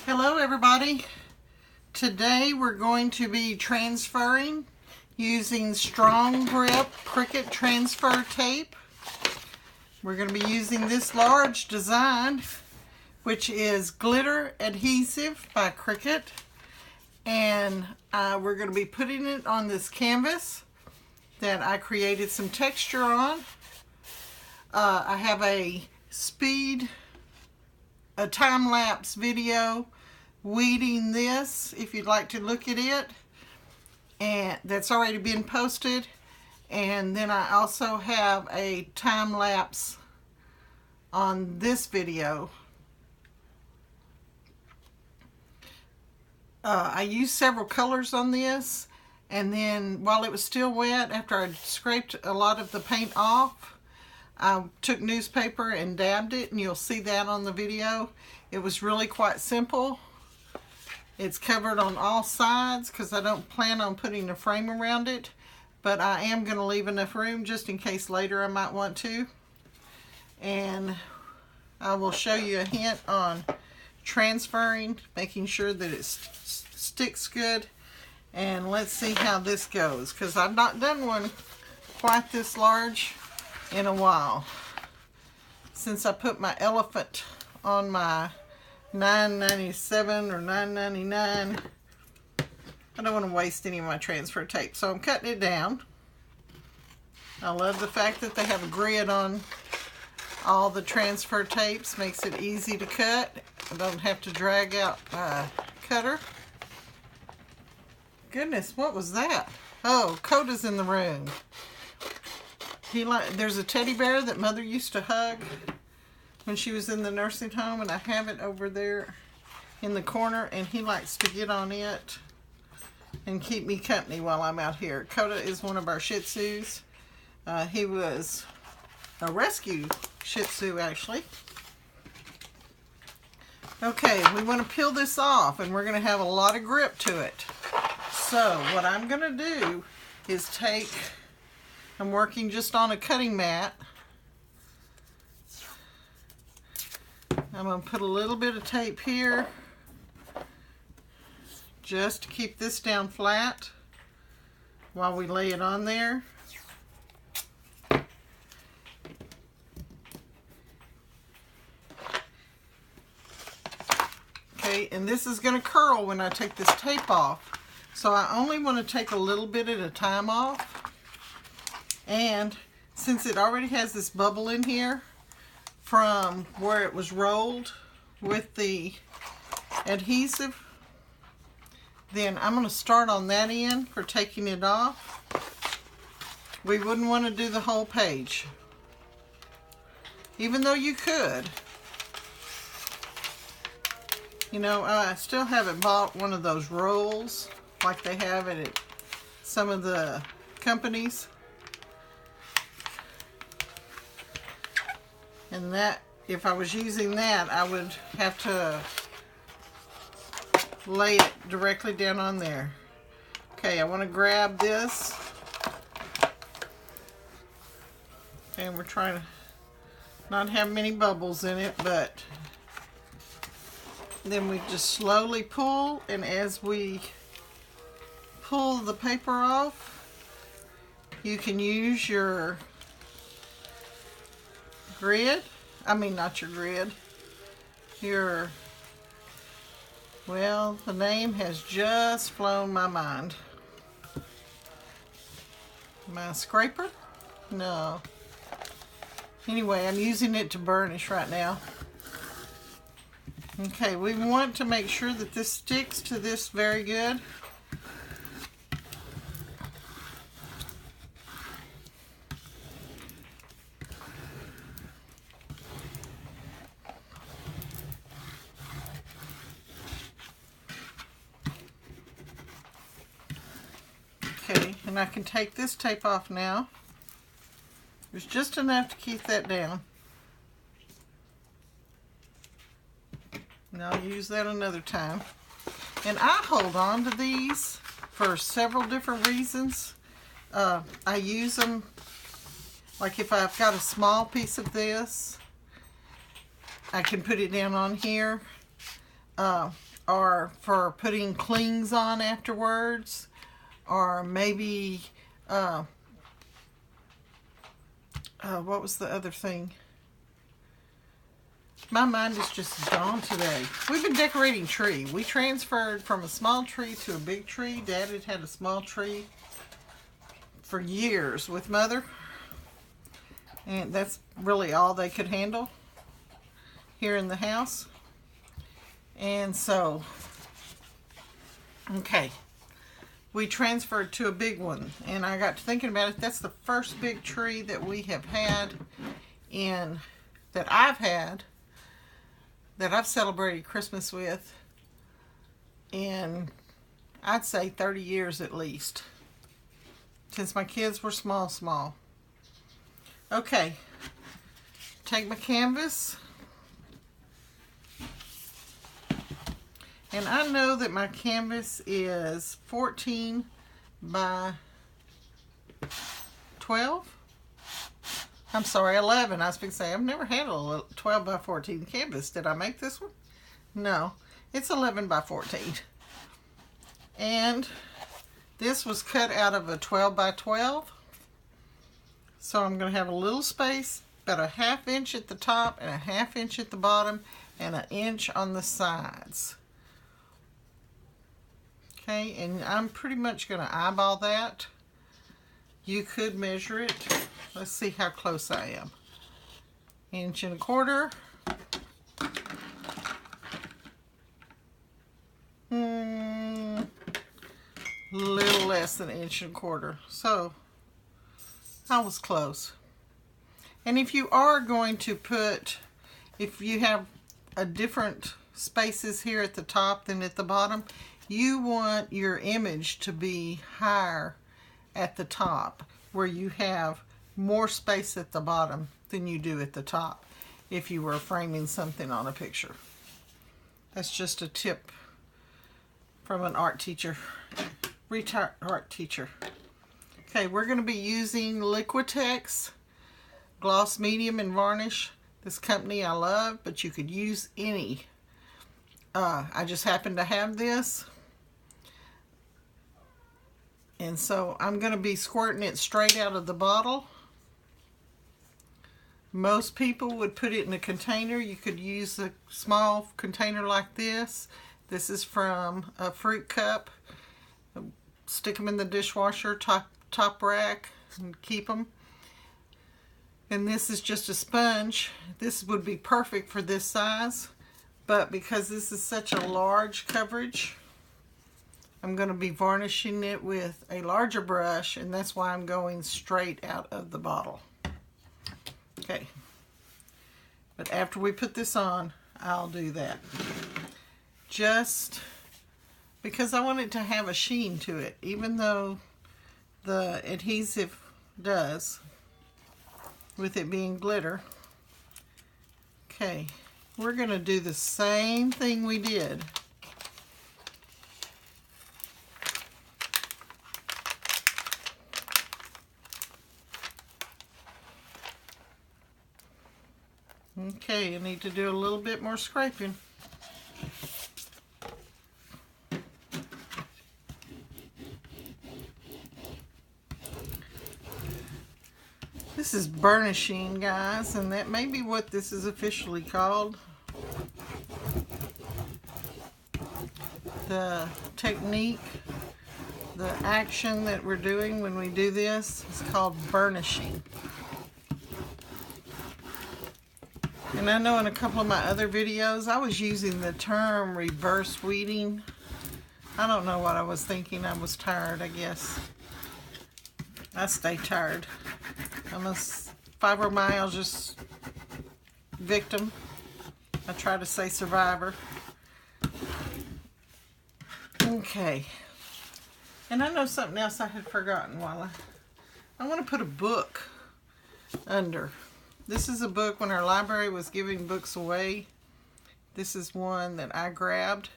Hello everybody. Today we're going to be transferring using strong grip Cricut transfer tape. We're going to be using this large design, which is glitter adhesive by Cricut, and we're going to be putting it on this canvas that I created some texture on. I have a time-lapse video weeding this, if you'd like to look at it, and that's already been posted. And then I also have a time-lapse on this video. I used several colors on this, and then while it was still wet, after I scraped a lot of the paint off, I took newspaper and dabbed it, and you'll see that on the video. It was really quite simple. It's covered on all sides because I don't plan on putting a frame around it, but I am going to leave enough room just in case later I might want to. And I will show you a hint on transferring, making sure that it sticks good. And let's see how this goes, because I've not done one quite this large in a while since I put my elephant on my $9.97 or $9.99. I don't want to waste any of my transfer tape, so I'm cutting it down. I love the fact that they have a grid on all the transfer tapes. Makes it easy to cut. I don't have to drag out my cutter. Goodness, what was that? Oh, Coda's in the room. There's a teddy bear that Mother used to hug when she was in the nursing home, and I have it over there in the corner, and he likes to get on it and keep me company while I'm out here. Coda is one of our Shih Tzus. He was a rescue Shih Tzu, actually. Okay, we want to peel this off, and we're going to have a lot of grip to it. So what I'm going to do is I'm working just on a cutting mat. I'm going to put a little bit of tape here just to keep this down flat while we lay it on there. Okay, and this is going to curl when I take this tape off. So I only want to take a little bit at a time off. And since it already has this bubble in here from where it was rolled with the adhesive, then I'm going to start on that end for taking it off. We wouldn't want to do the whole page, even though you could. You know, I still haven't bought one of those rolls like they have it at some of the companies. And that, if I was using that, I would have to lay it directly down on there. Okay, I want to grab this. And we're trying to not have many bubbles in it, but then we just slowly pull, and as we pull the paper off, you can use your grid. I mean, not your grid. Well, the name has just flown my mind. My scraper? No. Anyway, I'm using it to burnish right now. Okay, we want to make sure that this sticks to this very good. Okay, and I can take this tape off now. There's just enough to keep that down. And I'll use that another time. And I hold on to these for several different reasons. I use them, like if I've got a small piece of this, I can put it down on here. are for putting clings on afterwards, or maybe what was the other thing? My mind is just gone today. We've been decorating tree. We transferred from a small tree to a big tree. Dad had had a small tree for years with Mother, and that's really all they could handle here in the house. And so, okay, we transferred to a big one, and I got to thinking about it. That's the first big tree that we have had that I've celebrated Christmas with in, I'd say, 30 years at least, since my kids were small. Okay, take my canvas, and I know that my canvas is 14 by 12. I'm sorry, 11. I was going to say, I've never had a 12 by 14 canvas. Did I make this one? No, it's 11 by 14. And this was cut out of a 12 by 12. So I'm going to have a little space, about a 1/2 inch at the top and a 1/2 inch at the bottom, and 1 inch on the sides. Okay, and I'm pretty much going to eyeball that. You could measure it. Let's see how close I am. 1.25 inches. Little less than 1.25 inches. So I was close. And if you are going to if you have a different spaces here at the top than at the bottom, you want your image to be higher at the top, where you have more space at the bottom than you do at the top if you were framing something on a picture. That's just a tip from an art teacher, retired art teacher. Okay, we're going to be using Liquitex Gloss Medium and Varnish. This company I love, but you could use any. I just happen to have this. And so I'm going to be squirting it straight out of the bottle. Most people would put it in a container. You could use a small container like this. This is from a fruit cup. Stick them in the dishwasher, top rack, and keep them. And this is just a sponge. This would be perfect for this size, but because this is such a large coverage, I'm going to be varnishing it with a larger brush, and that's why I'm going straight out of the bottle. Okay, but after we put this on, I'll do that. Just because I want it to have a sheen to it, even though the adhesive does, with it being glitter. Okay, we're going to do the same thing we did. Okay, I need to do a little bit more scraping. This is burnishing, guys, and that may be what this is officially called. The technique, the action that we're doing when we do this is called burnishing. And I know in a couple of my other videos I was using the term reverse weeding. I don't know what I was thinking. I was tired, I guess. I stay tired. I'm a fibromyalgia victim. I try to say survivor. Okay. And I know something else I had forgotten while I want to put a book under. This is a book when our library was giving books away. This is one that I grabbed.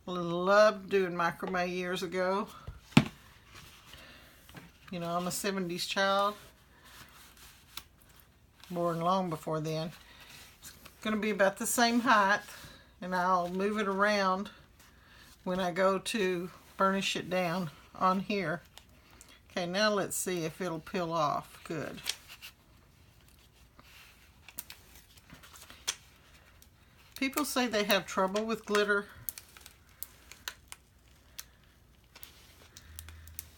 I loved doing macrame years ago. You know, I'm a 70s child. Born long before then. It's going to be about the same height, and I'll move it around when I go to burnish it down on here. Okay, now let's see if it'll peel off good. People say they have trouble with glitter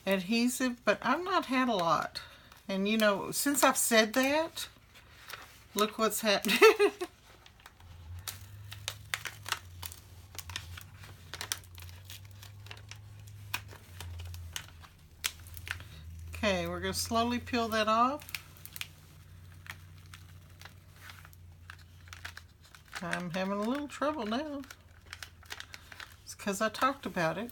adhesive, but I've not had a lot. And you know, since I've said that, look what's happening. Okay, we're going to slowly peel that off. I'm having a little trouble now. It's because I talked about it.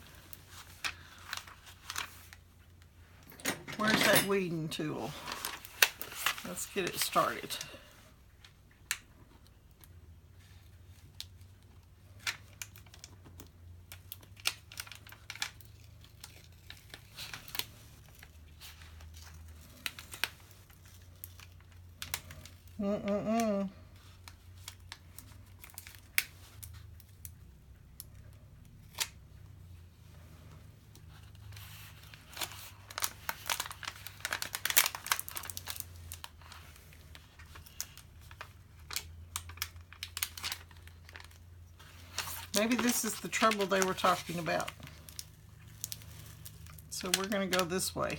Where's that weeding tool? Let's get it started. Maybe this is the trouble they were talking about. So we're going to go this way.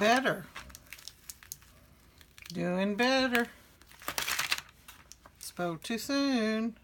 Better. Doing better. Spoke too soon.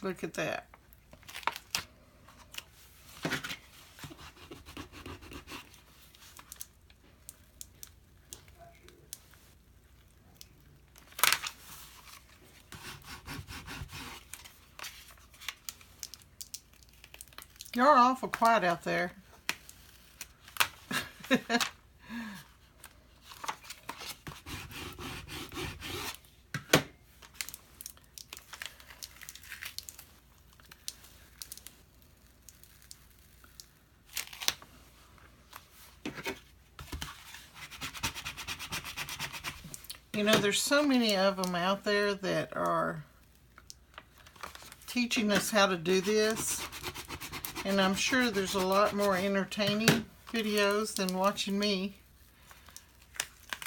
Look at that. You're awful quiet out there. You know, there's so many of them out there that are teaching us how to do this. And I'm sure there's a lot more entertaining videos than watching me.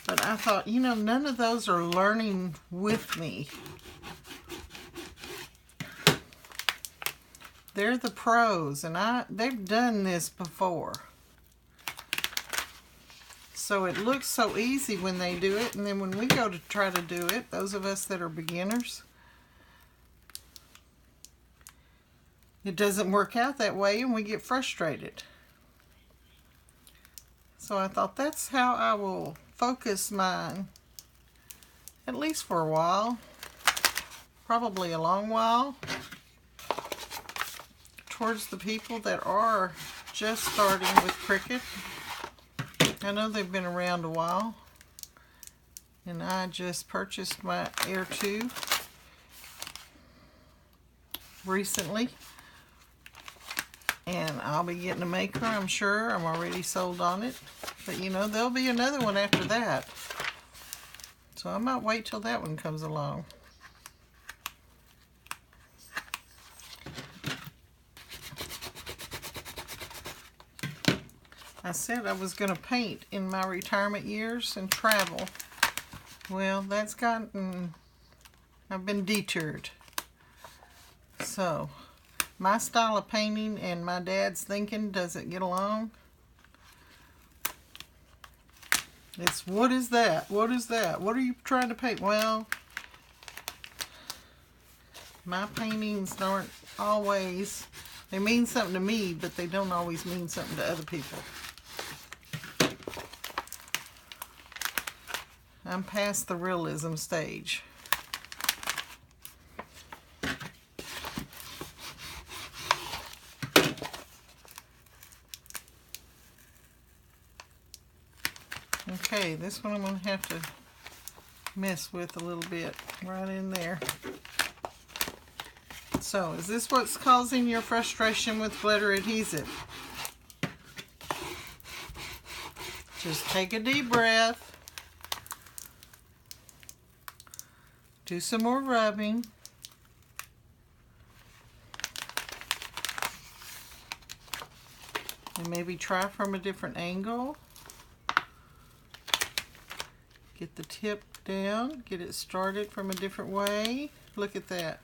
But I thought, you know, none of those are learning with me. They're the pros, and they've done this before. So it looks so easy when they do it, and then when we go to try to do it, those of us that are beginners, it doesn't work out that way and we get frustrated. So I thought that's how I will focus mine, at least for a while, probably a long while, towards the people that are just starting with Cricut. I know they've been around a while, and I just purchased my Air 2 recently, and I'll be getting a maker, I'm sure. I'm already sold on it, but you know, there'll be another one after that, so I might wait till that one comes along. I said I was going to paint in my retirement years and travel. Well, I've been deterred. So, my style of painting and my dad's thinking doesn't get along. It's, what is that? What is that? What are you trying to paint? Well, My paintings aren't always, they mean something to me, but they don't always mean something to other people. I'm past the realism stage. Okay, this one I'm going to have to mess with a little bit right in there. So, is this what's causing your frustration with glitter adhesive? Just take a deep breath. Do some more rubbing. And maybe try from a different angle. Get the tip down, get it started from a different way. Look at that.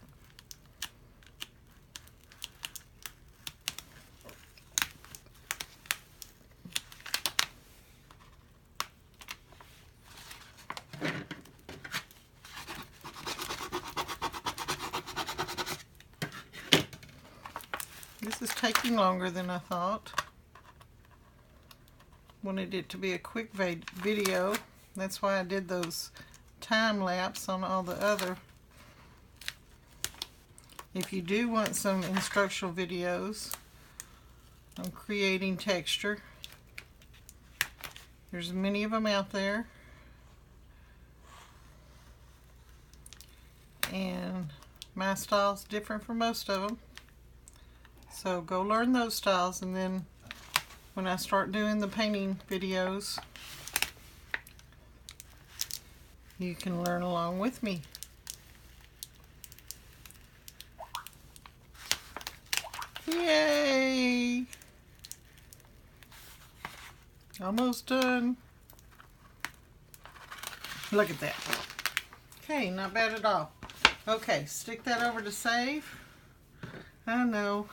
This is taking longer than I thought. Wanted it to be a quick video. That's why I did those time lapse on all the other. If you do want some instructional videos on creating texture, there's many of them out there. And my style's different from most of them. So go learn those styles, and then when I start doing the painting videos, you can learn along with me. Yay! Almost done. Look at that. Okay, not bad at all. Okay, stick that over to save. I know.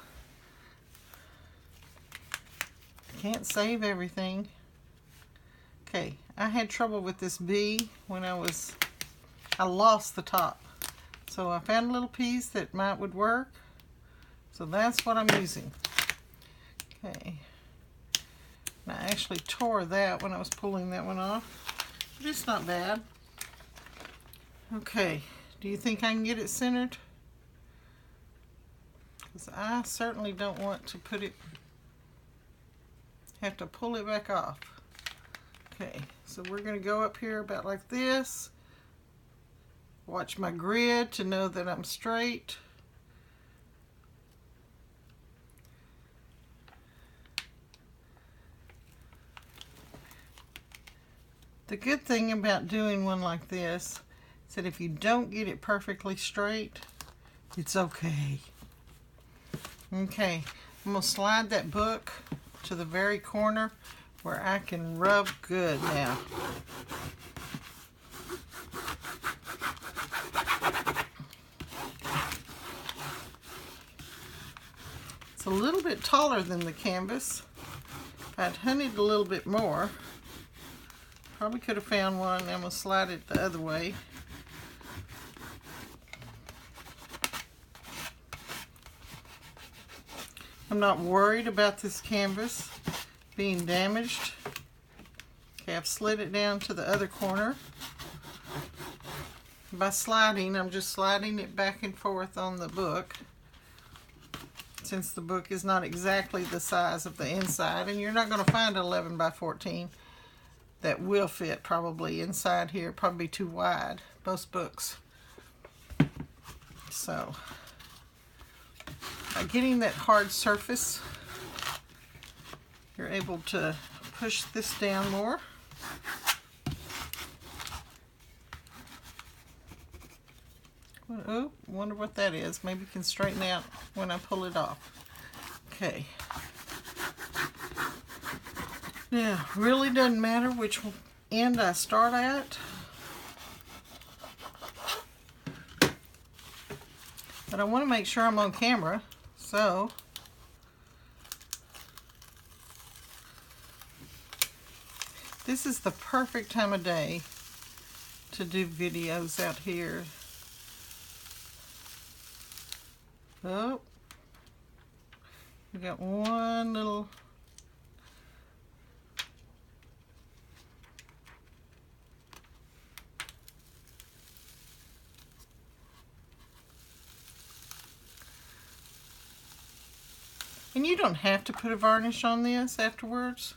Can't save everything. Okay, I had trouble with this bee when I lost the top. So I found a little piece that would work. So that's what I'm using. Okay. And I actually tore that when I was pulling that one off. But it's not bad. Okay, do you think I can get it centered? Because I certainly don't want to have to pull it back off. Okay, so we're going to go up here about like this. Watch my grid to know that I'm straight. The good thing about doing one like this is that if you don't get it perfectly straight, it's okay. Okay, I'm going to slide that book to the very corner where I can rub good now. It's a little bit taller than the canvas. If I'd hunted a little bit more, probably could have found one. I'm going to slide it the other way. I'm not worried about this canvas being damaged. Okay, I've slid it down to the other corner. By sliding, I'm just sliding it back and forth on the book, since the book is not exactly the size of the inside, and you're not going to find an 11 by 14 that will fit probably inside here. Probably too wide, most books. So by getting that hard surface, you're able to push this down more. Oh, wonder what that is. Maybe it can straighten out when I pull it off. Okay. Now, really doesn't matter which end I start at. But I want to make sure I'm on camera, so this is the perfect time of day to do videos out here. Oh, we got one little. And you don't have to put a varnish on this afterwards.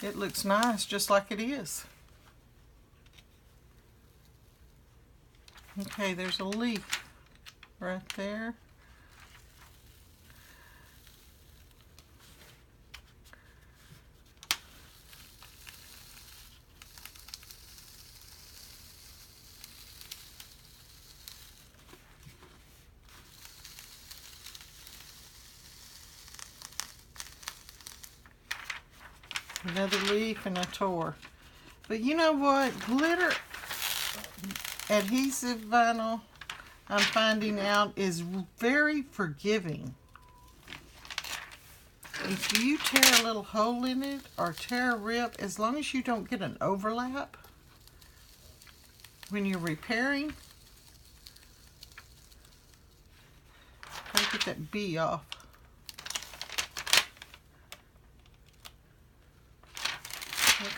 It looks nice just like it is. Okay, there's a leaf right there. Another leaf and a tore. But you know what? Glitter adhesive vinyl, I'm finding out, is very forgiving. If you tear a little hole in it or tear a rip, as long as you don't get an overlap when you're repairing. Gotta get that bee off.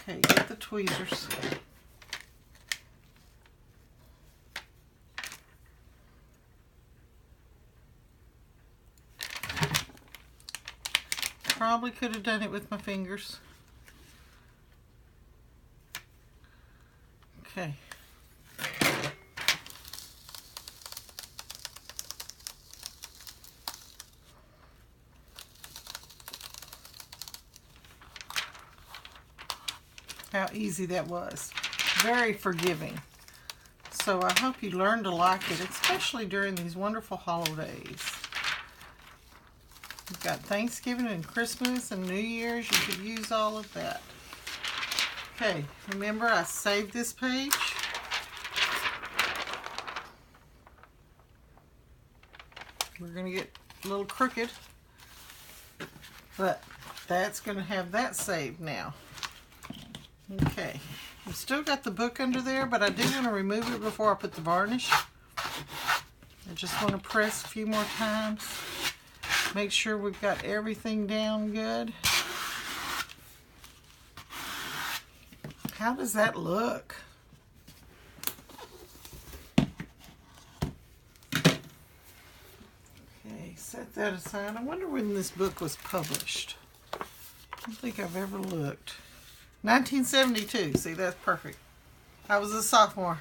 Okay, get the tweezers. Probably could have done it with my fingers. Okay. How easy that was. Very forgiving. So I hope you learn to like it, especially during these wonderful holidays. You've got Thanksgiving and Christmas and New Year's. You could use all of that. Okay, remember I saved this page. We're going to get a little crooked, but that's going to have that saved now. Okay, I've still got the book under there, but I do want to remove it before I put the varnish. I just want to press a few more times. Make sure we've got everything down good. How does that look? Okay, set that aside. I wonder when this book was published. I don't think I've ever looked. 1972. See, that's perfect. I was a sophomore.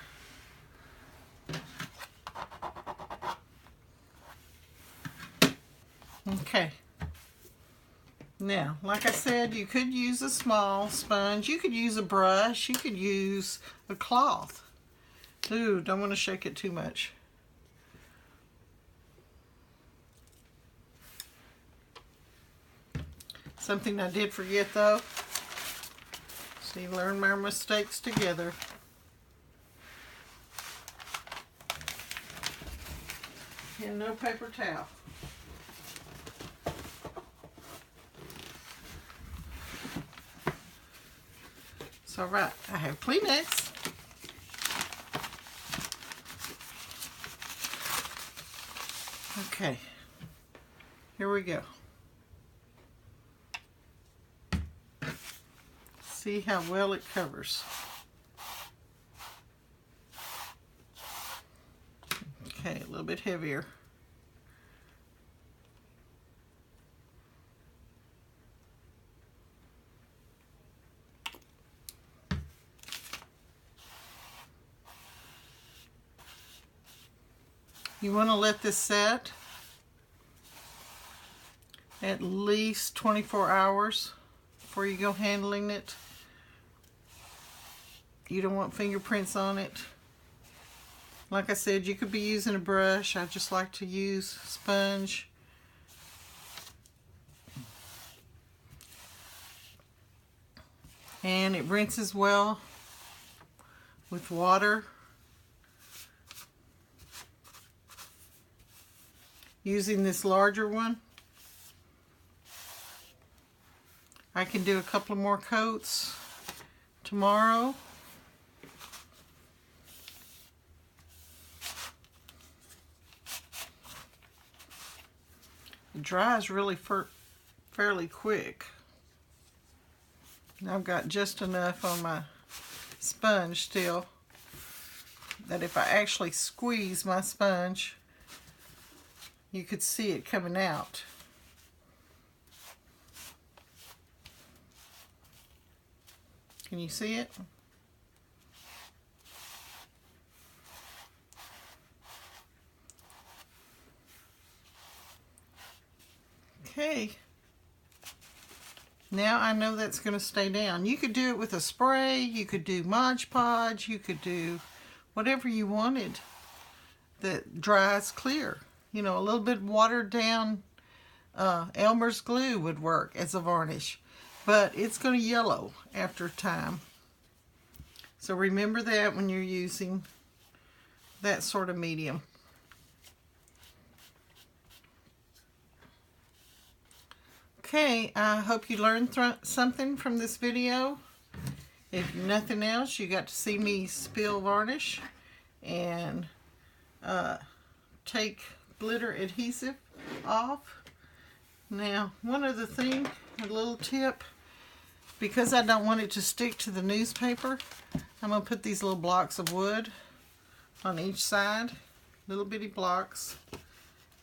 Okay. Now, like I said, you could use a small sponge. You could use a brush. You could use a cloth. Ooh, don't want to shake it too much. Something I did forget though. See, learn my mistakes together. And no paper towel. It's all right. I have Kleenex. Okay. Here we go. See how well it covers. Okay, a little bit heavier. You want to let this set at least 24 hours before you go handling it. You don't want fingerprints on it. Like I said, you could be using a brush. I just like to use sponge. And it rinses well with water. Using this larger one, I can do a couple more coats tomorrow. It dries really fairly quick. I've got just enough on my sponge still that if I actually squeeze my sponge, you could see it coming out. Can you see it? Okay. Now I know that's going to stay down. You could do it with a spray, you could do Mod Podge, you could do whatever you wanted that dries clear. You know, a little bit watered down Elmer's glue would work as a varnish, but it's going to yellow after time. So remember that when you're using that sort of medium. Okay, I hope you learned something from this video. If nothing else, you got to see me spill varnish and take glitter adhesive off. Now, one other thing, a little tip, because I don't want it to stick to the newspaper, I'm going to put these little blocks of wood on each side, little bitty blocks,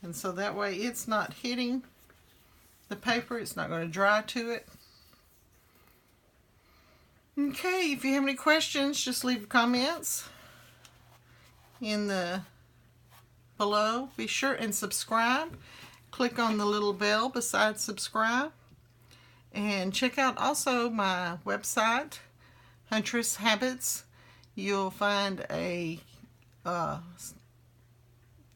and so that way it's not hitting the paper, it's not going to dry to it. Okay, if you have any questions, just leave comments in the below. Be sure and subscribe. Click on the little bell beside subscribe. And check out also my website, Huntress Habits. You'll find a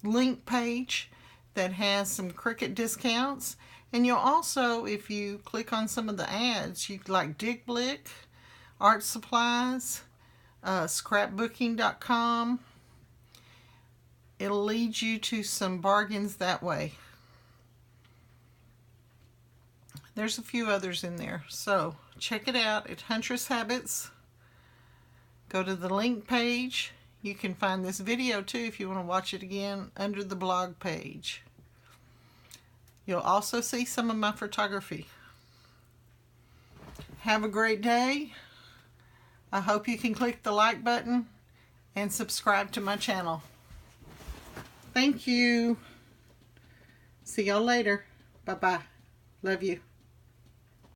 link page that has some Cricut discounts. And you'll also, if you click on some of the ads, you like Dick Blick, Art Supplies, scrapbooking.com. It'll lead you to some bargains that way. There's a few others in there. So check it out at Huntress Habits. Go to the link page. You can find this video too if you want to watch it again under the blog page. You'll also see some of my photography. Have a great day. I hope you can click the like button and subscribe to my channel. Thank you. See y'all later. Bye-bye. Love you.